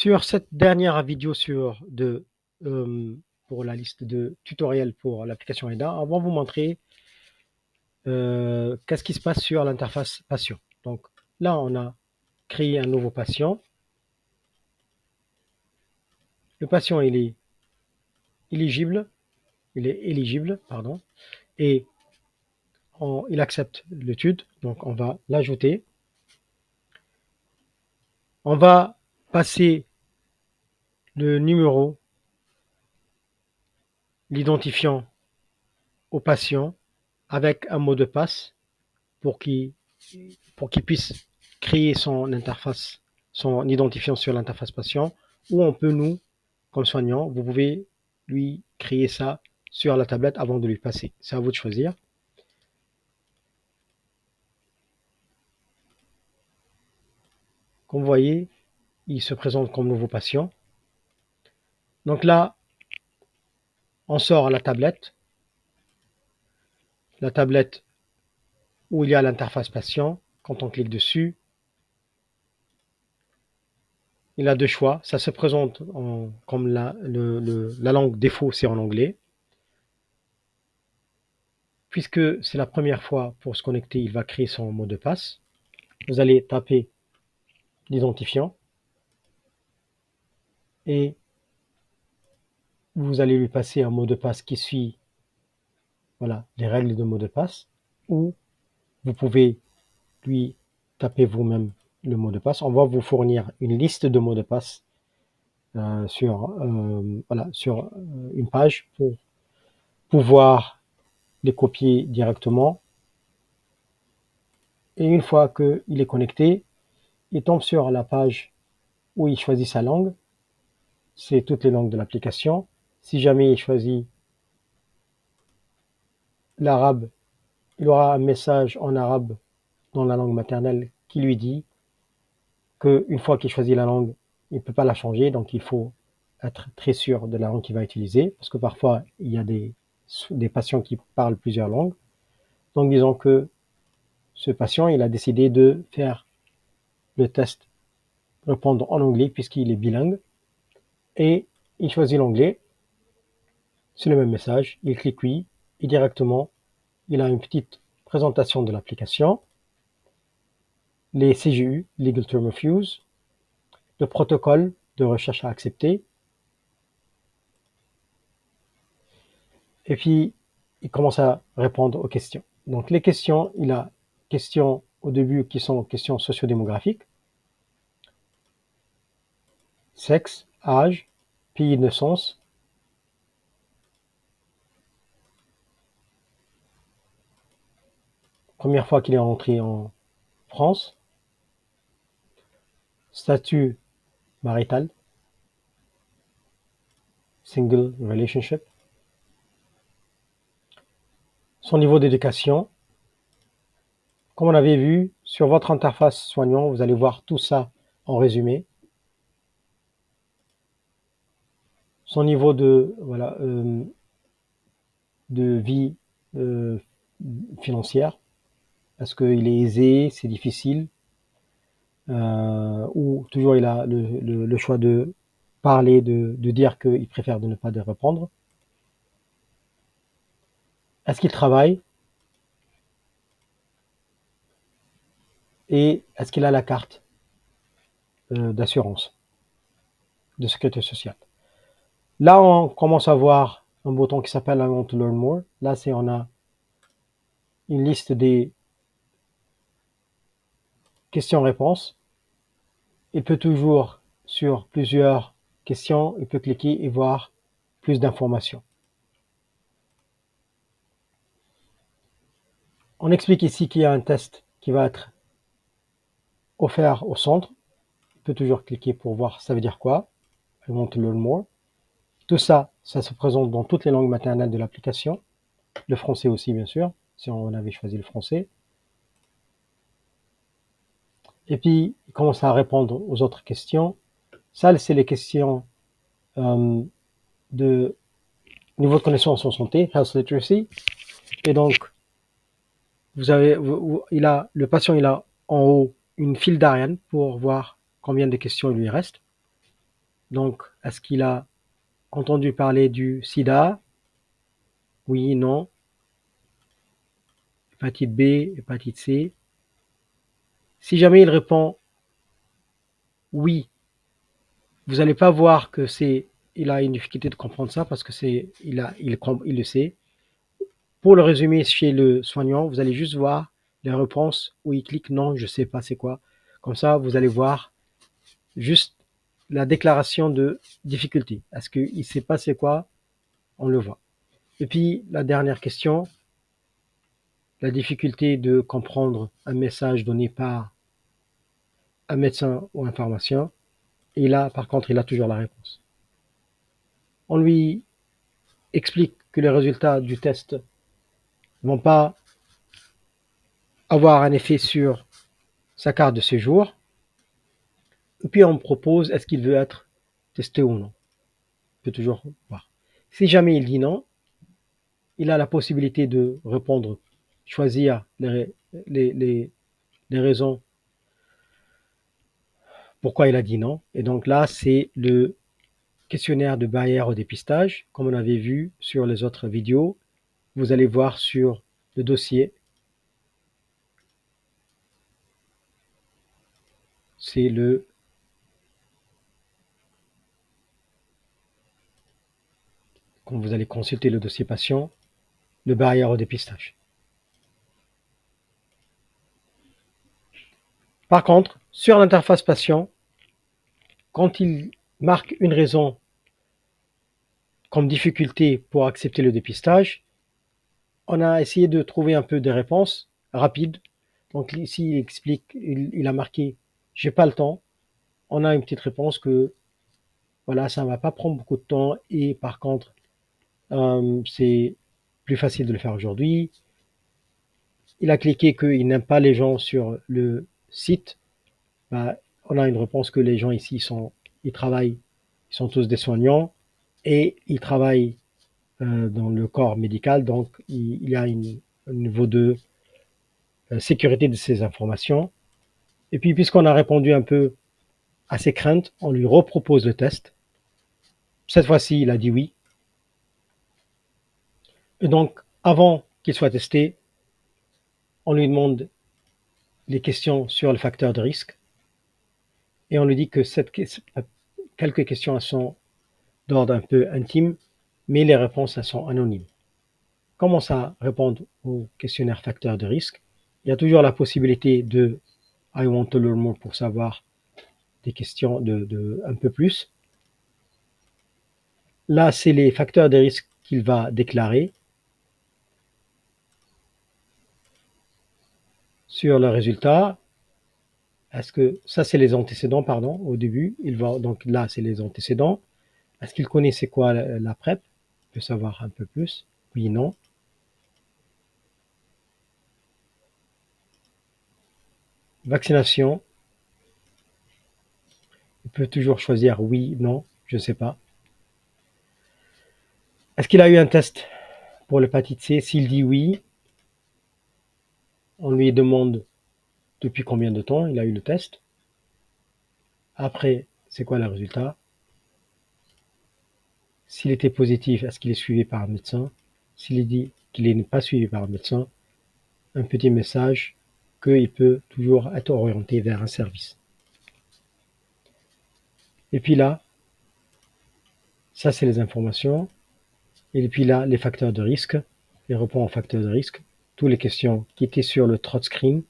Sur cette dernière vidéo pour la liste de tutoriels pour l'application EDA, on va vous montrer qu'est-ce qui se passe sur l'interface patient. Donc là, on a créé un nouveau patient. Le patient, il est éligible, pardon, et il accepte l'étude. Donc on va l'ajouter. On va passer le numéro, l'identifiant au patient avec un mot de passe pour qu'il puisse créer son interface, son identifiant sur l'interface patient, ou on peut, nous, comme soignant, vous pouvez lui créer ça sur la tablette avant de lui passer. C'est à vous de choisir. Comme vous voyez, il se présente comme nouveau patient. Donc là, on sort la tablette où il y a l'interface patient. Quand on clique dessus, il a deux choix. Ça se présente comme la langue défaut, c'est en anglais. Puisque c'est la première fois pour se connecter, il va créer son mot de passe. Vous allez taper l'identifiant et vous allez lui passer un mot de passe qui suit les règles de mot de passe, ou vous pouvez lui taper vous-même le mot de passe. On va vous fournir une liste de mots de passe sur une page pour pouvoir les copier directement. Et une fois qu'il est connecté, il tombe sur la page où il choisit sa langue. C'est toutes les langues de l'application. Si jamais il choisit l'arabe, il aura un message en arabe dans la langue maternelle qui lui dit qu'une fois qu'il choisit la langue, il ne peut pas la changer, donc il faut être très sûr de la langue qu'il va utiliser, parce que parfois il y a des patients qui parlent plusieurs langues. Donc disons que ce patient, il a décidé de faire le test répondre en anglais puisqu'il est bilingue, et il choisit l'anglais. C'est le même message, il clique oui, et directement il a une petite présentation de l'application, les CGU, Legal Term of Use, le protocole de recherche à accepter, et puis il commence à répondre aux questions. Donc les questions, il a questions au début qui sont questions sociodémographiques, sexe, âge, pays de naissance, première fois qu'il est rentré en France, statut marital, single relationship, son niveau d'éducation. Comme on avait vu, sur votre interface soignant, vous allez voir tout ça en résumé. Son niveau de vie financière. Est-ce qu'il est aisé, c'est difficile, ou toujours il a le choix de parler, de dire qu'il préfère de ne pas répondre. Est-ce qu'il travaille? Et est-ce qu'il a la carte d'assurance, de sécurité sociale? Là, on commence à voir un bouton qui s'appelle I want to learn more. Là, on a une liste des questions-réponses. Il peut toujours, sur plusieurs questions, il peut cliquer et voir plus d'informations. On explique ici qu'il y a un test qui va être offert au centre. Il peut toujours cliquer pour voir ça veut dire quoi. I want to learn more. Tout ça, ça se présente dans toutes les langues maternelles de l'application. Le français aussi, bien sûr, si on avait choisi le français. Et puis, il commence à répondre aux autres questions. Ça, c'est les questions de niveau de connaissance en santé, health literacy. Et donc, le patient, il a en haut une file d'Ariane pour voir combien de questions il lui reste. Donc, est-ce qu'il a entendu parler du sida? Oui, non. Hépatite B, hépatite C. Si jamais il répond oui, vous n'allez pas voir que il a une difficulté de comprendre ça parce que il le sait. Pour le résumer chez le soignant, vous allez juste voir les réponses où il clique non, je sais pas c'est quoi. Comme ça, vous allez voir juste la déclaration de difficulté. Est-ce qu'il sait pas c'est quoi? On le voit. Et puis, la dernière question, la difficulté de comprendre un message donné par un médecin ou un pharmacien. Et là, par contre, il a toujours la réponse. On lui explique que les résultats du test ne vont pas avoir un effet sur sa carte de séjour. Et puis on me propose est-ce qu'il veut être testé ou non. On peut toujours voir. Si jamais il dit non, il a la possibilité de répondre, choisir les raisons pourquoi il a dit non. Et donc là, c'est le questionnaire de barrière au dépistage, comme on avait vu sur les autres vidéos. Vous allez voir sur le dossier. C'est quand vous allez consulter le dossier patient, le barrière au dépistage. Par contre, sur l'interface patient, quand il marque une raison comme difficulté pour accepter le dépistage, on a essayé de trouver un peu des réponses rapides. Donc ici, il explique, il a marqué « j'ai pas le temps ». On a une petite réponse que voilà, ça ne va pas prendre beaucoup de temps et par contre, c'est plus facile de le faire aujourd'hui. Il a cliqué qu'il n'aime pas les gens sur le site. Bah, on a une réponse que les gens ici ils travaillent, ils sont tous des soignants et ils travaillent dans le corps médical, donc il y a un niveau de sécurité de ces informations. Et puis, puisqu'on a répondu un peu à ses craintes, on lui repropose le test. Cette fois-ci, il a dit oui. Et donc, avant qu'il soit testé, on lui demande les questions sur le facteur de risque. Et on lui dit que quelques questions sont d'ordre un peu intime, mais les réponses elles sont anonymes. Commence à répondre au questionnaire facteur de risque. Il y a toujours la possibilité de I want to learn more pour savoir des questions un peu plus. Là, c'est les facteurs de risque qu'il va déclarer sur le résultat. Est-ce que ça, c'est les antécédents, pardon, au début. Donc là, c'est les antécédents. Est-ce qu'il connaît c'est quoi la PrEP? Il peut savoir un peu plus. Oui, non. Vaccination. Il peut toujours choisir oui, non, je ne sais pas. Est-ce qu'il a eu un test pour l'hépatite C? S'il dit oui, on lui demande depuis combien de temps il a eu le test. Après, c'est quoi le résultat? S'il était positif, est-ce qu'il est suivi par un médecin? S'il dit qu'il n'est pas suivi par un médecin, un petit message qu'il peut toujours être orienté vers un service. Et puis là, ça c'est les informations. Et puis là, les facteurs de risque. Il répond aux facteurs de risque. Toutes les questions qui étaient sur le trot screen,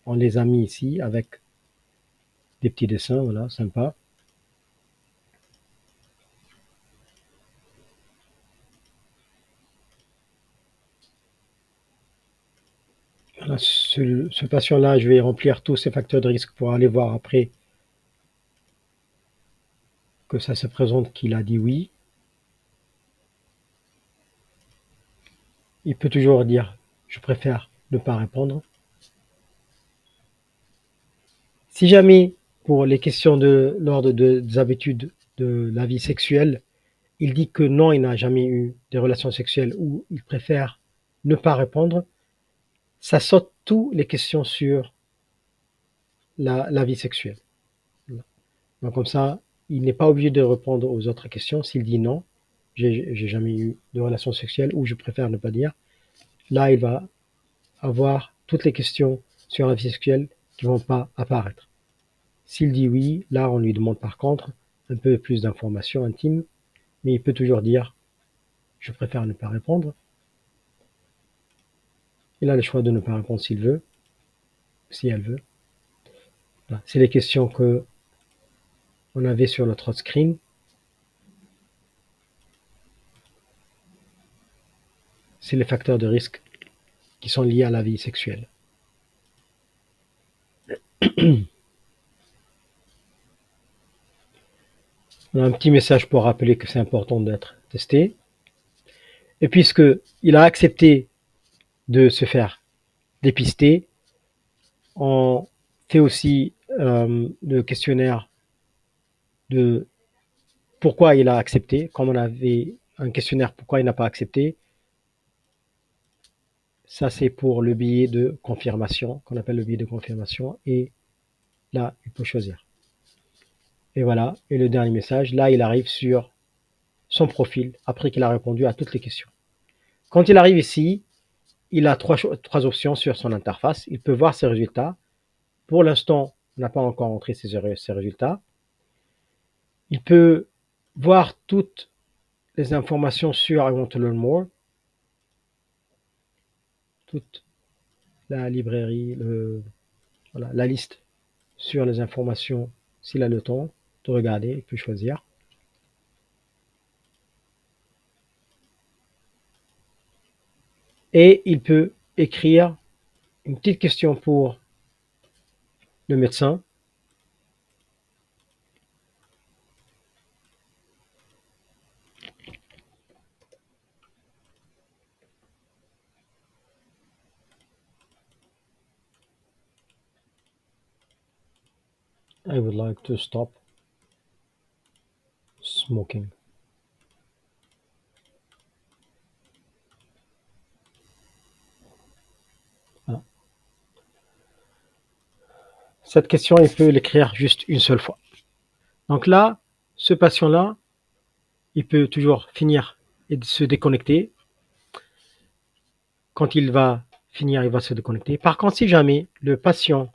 on les a mis ici avec des petits dessins, voilà, sympa. Voilà, ce patient-là, je vais remplir tous ces facteurs de risque pour aller voir après que ça se présente qu'il a dit oui. Il peut toujours dire je préfère ne pas répondre. Si jamais, pour les questions de l'ordre des habitudes de la vie sexuelle, il dit que non, il n'a jamais eu des relations sexuelles ou il préfère ne pas répondre, ça saute toutes les questions sur la vie sexuelle. Donc comme ça, il n'est pas obligé de répondre aux autres questions. S'il dit non, j'ai jamais eu de relation sexuelle ou je préfère ne pas dire, là, il va avoir toutes les questions sur la vie sexuelle qui vont pas apparaître. S'il dit oui, là, on lui demande par contre un peu plus d'informations intimes, mais il peut toujours dire je préfère ne pas répondre. Il a le choix de ne pas répondre s'il veut, si elle veut. C'est les questions que on avait sur notre screen. C'est les facteurs de risque qui sont liés à la vie sexuelle. On a un petit message pour rappeler que c'est important d'être testé. Et puisque il a accepté de se faire dépister, on fait aussi le questionnaire de pourquoi il a accepté. Comme on avait un questionnaire pourquoi il n'a pas accepté, ça c'est pour le billet de confirmation, qu'on appelle le billet de confirmation, et là il peut choisir. Et voilà, et le dernier message, là il arrive sur son profil après qu'il a répondu à toutes les questions. Quand il arrive ici, il a trois options sur son interface. Il peut voir ses résultats. Pour l'instant, on n'a pas encore entré ses résultats. Il peut voir toutes les informations sur I want to learn more, toute la librairie, voilà, la liste sur les informations s'il a le temps de regarder, il peut choisir. Et il peut écrire une petite question pour le médecin. I would like to stop smoking. Voilà. Cette question, il peut l'écrire juste une seule fois. Donc là, ce patient-là, il peut toujours finir et se déconnecter. Quand il va finir, il va se déconnecter. Par contre, si jamais le patient,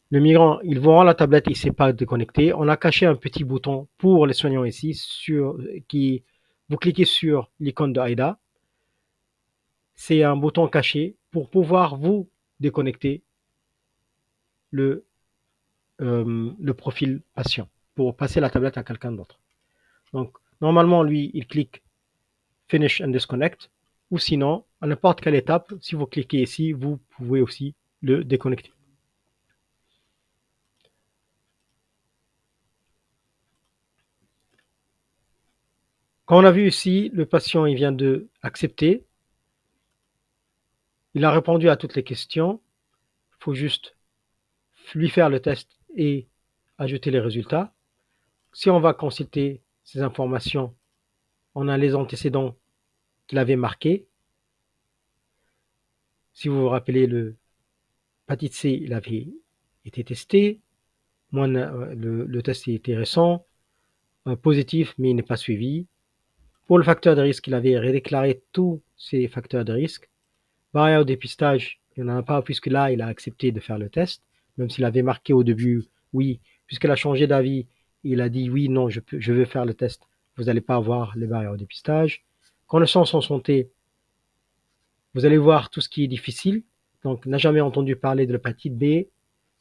le migrant, il voit la tablette, il ne s'est pas déconnecté, on a caché un petit bouton pour les soignants ici, vous cliquez sur l'icône de AIDA. C'est un bouton caché pour pouvoir vous déconnecter le profil patient, pour passer la tablette à quelqu'un d'autre. Donc, normalement, lui, il clique Finish and Disconnect, ou sinon, à n'importe quelle étape, si vous cliquez ici, vous pouvez aussi le déconnecter. Quand on a vu ici, le patient il vient de accepter. Il a répondu à toutes les questions. Il faut juste lui faire le test et ajouter les résultats. Si on va consulter ces informations, on a les antécédents qu'il avait marqués. Si vous vous rappelez, le hépatite C, il avait été testé. Le test était récent, positif, mais il n'est pas suivi. Pour le facteur de risque, il avait redéclaré tous ces facteurs de risque. Barrière au dépistage, il n'y en a pas puisque là, il a accepté de faire le test, même s'il avait marqué au début oui, puisqu'il a changé d'avis, il a dit oui, non, je veux faire le test, vous n'allez pas avoir les barrières au dépistage. Connaissance en santé, vous allez voir tout ce qui est difficile, donc n'a jamais entendu parler de l'hépatite B,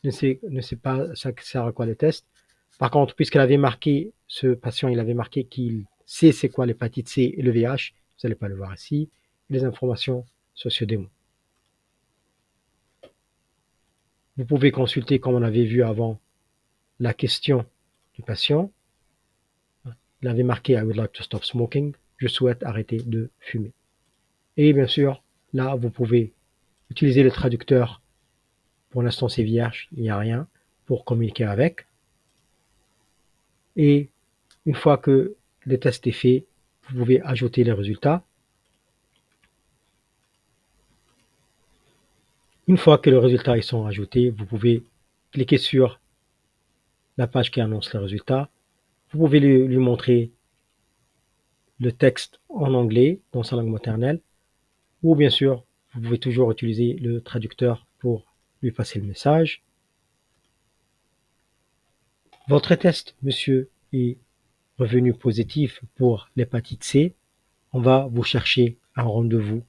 ne sait pas ça sert à quoi les tests. Par contre, puisqu'il avait marqué, ce patient, il avait marqué qu'il sait c'est quoi l'hépatite C et le VIH, vous n'allez pas le voir ici, les informations socio-démo. Vous pouvez consulter, comme on avait vu avant, la question du patient. Il avait marqué I would like to stop smoking. Je souhaite arrêter de fumer. Et bien sûr, là, vous pouvez utiliser le traducteur. Pour l'instant, c'est vierge, il n'y a rien pour communiquer avec. Et une fois que le test est fait, vous pouvez ajouter les résultats. Une fois que les résultats ils sont ajoutés, vous pouvez cliquer sur la page qui annonce les résultats. Vous pouvez lui montrer le texte en anglais dans sa langue maternelle, ou bien sûr, vous pouvez toujours utiliser le traducteur pour lui passer le message. Votre test, monsieur, est revenu positif pour l'hépatite C. On va vous chercher un rendez-vous.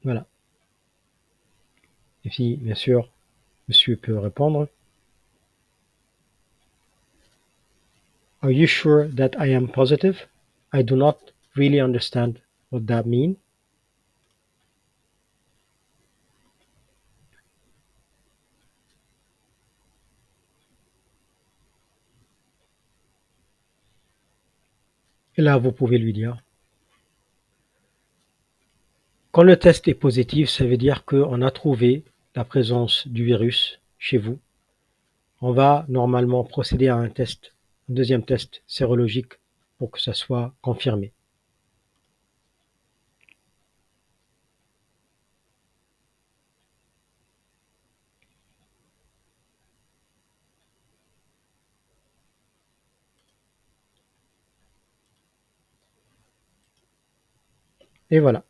Voilà. Et puis, bien sûr, monsieur peut répondre. Are you sure that I am positive? I do not really understand what that means. Et là, vous pouvez lui dire, quand le test est positif, ça veut dire qu'on a trouvé la présence du virus chez vous. On va normalement procéder à un test, un deuxième test sérologique pour que ça soit confirmé. Et voilà.